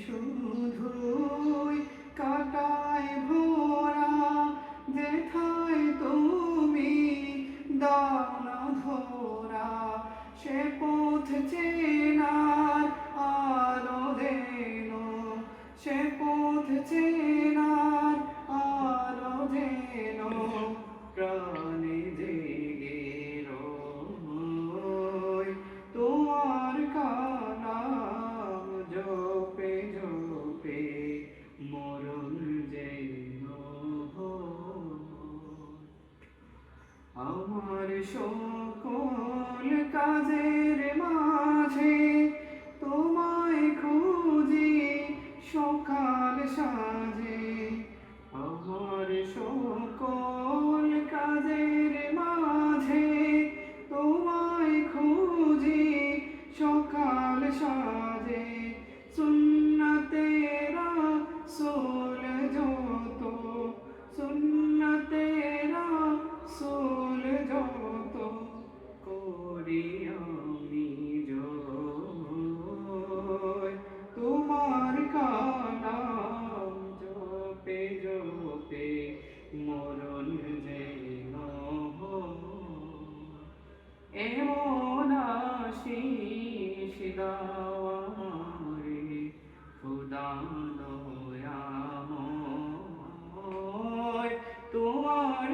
শুধুই কাটায় ভরা, যেথায় তুমি দাও না ধরা, সে পথ চেনার আলো দেন, সে পথ চেনার আলো দেন, প্রাণে জেগে রই তোমার কালাম জপে জপে, মরণ যেন আমার সকল কাজের মাঝে তোমায় খুঁজি সকাল সাজে, আমার সকল কাজের মাঝে তোমায় খুঁজি সকাল সাজে, সুন্নতেরা সোল যত, সুন্নতেরা সোল যত করি আমি জয়, তোমার কালাম জপে জপে, মরণ যেন এমন আশিস দাও আমারে খোদা দয়াময়, তোমার